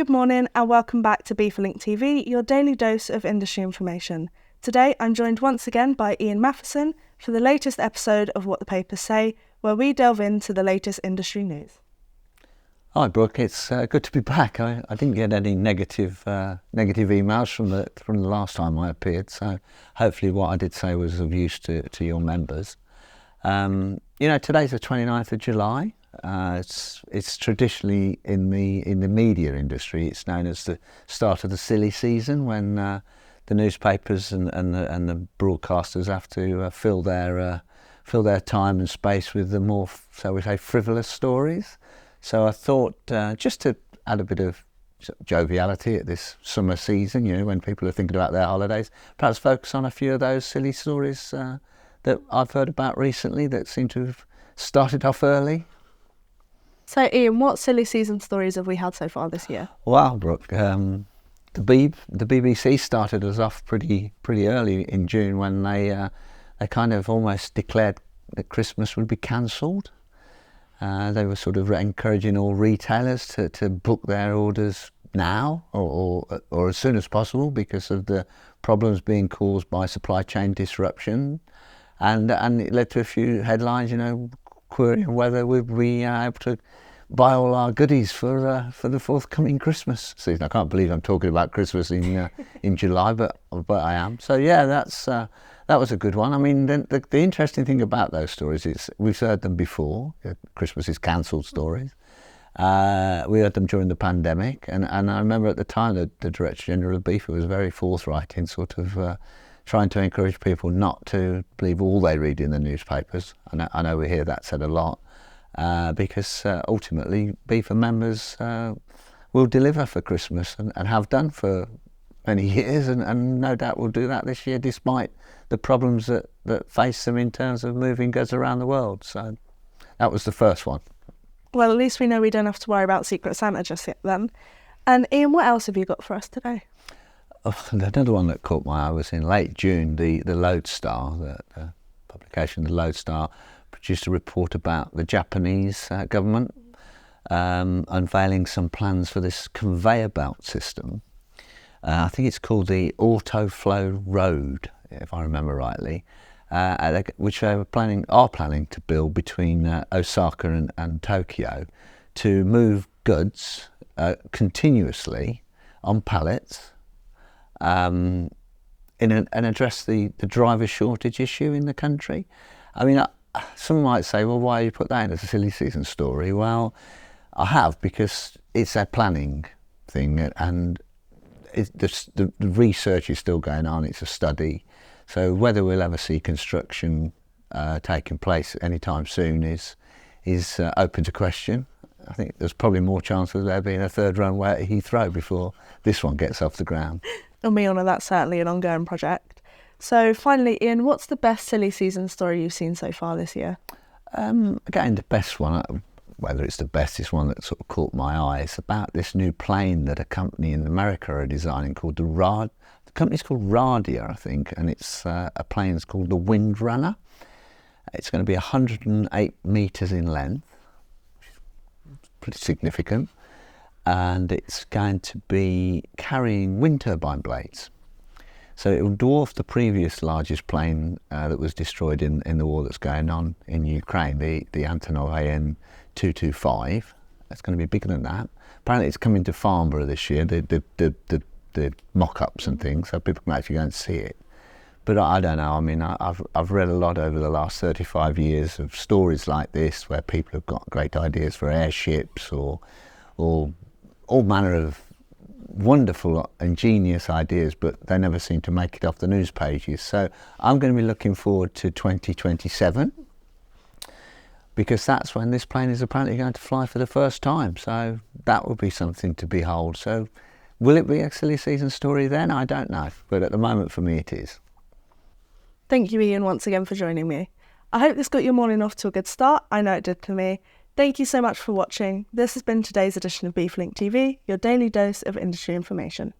Good morning and welcome back to BIFA Link TV, your daily dose of industry information. Today I'm joined once again by Ian Matheson for the latest episode of What the Papers Say, where we delve into the latest industry news. Hi Brooke, it's good to be back. I didn't get any negative emails from the last time I appeared, so hopefully what I did say was of use to your members. Today's the 29th of July. It's traditionally in the media industry, it's known as the start of the silly season, when the newspapers and the broadcasters have to fill their time and space with the more, shall we say, frivolous stories. So I thought, just to add a bit of joviality at this summer season, when people are thinking about their holidays, perhaps focus on a few of those silly stories that I've heard about recently that seem to have started off early. So Ian, what silly season stories have we had so far this year? Wow, Brooke, the BBC started us off pretty early in June when they kind of almost declared that Christmas would be cancelled. They were sort of encouraging all retailers to book their orders now or as soon as possible because of the problems being caused by supply chain disruption, and it led to a few headlines, querying whether we'd be able to buy all our goodies for the forthcoming Christmas season. I can't believe I'm talking about Christmas in July, but I am. So yeah, that was a good one. I mean, the interesting thing about those stories is we've heard them before. Christmas is cancelled stories. We heard them during the pandemic, and I remember at the time the Director General of BIFA was very forthright in sort of trying to encourage people not to believe all they read in the newspapers. I know we hear that said a lot, because ultimately BIFA members will deliver for Christmas and have done for many years, and no doubt will do that this year despite the problems that face them in terms of moving goods around the world. So that was the first one. Well, at least we know we don't have to worry about Secret Santa just yet then. And Ian, what else have you got for us today? Another one that caught my eye was in late June. The Lodestar, the publication The Lodestar, produced a report about the Japanese government unveiling some plans for this conveyor belt system. I think it's called the Autoflow Road, if I remember rightly, which they are planning to build between Osaka and Tokyo to move goods continuously on pallets and address the driver shortage issue in the country. I mean, some might say, well, why you put that in as a silly season story? Well, I have, because it's a planning thing, and the research is still going on. It's a study. So whether we'll ever see construction taking place anytime soon is open to question. I think there's probably more chance of there being a third runway at Heathrow before this one gets off the ground. On me honour, that's certainly an ongoing project. So finally, Ian, what's the best silly season story you've seen so far this year? Again, the best one, whether it's the best, is one that sort of caught my eye. It's about this new plane that a company in America are designing called the company's called Radia, I think, and it's a plane that's called the Windrunner. It's going to be 108 metres in length, which is pretty significant, and it's going to be carrying wind turbine blades. So it will dwarf the previous largest plane that was destroyed in the war that's going on in Ukraine, the Antonov AN-225. It's going to be bigger than that. Apparently it's coming to Farnborough this year, the mock-ups and things, so people can actually go and see it. But I don't know, I mean, I've read a lot over the last 35 years of stories like this where people have got great ideas for airships or all manner of wonderful, ingenious ideas, but they never seem to make it off the news pages. So I'm going to be looking forward to 2027, because that's when this plane is apparently going to fly for the first time. So that will be something to behold. So will it be a silly season story then? I don't know, but at the moment for me it is. Thank you, Ian, once again for joining me. I hope this got your morning off to a good start. I know it did for me. Thank you so much for watching. This has been today's edition of BIFA Link TV, your daily dose of industry information.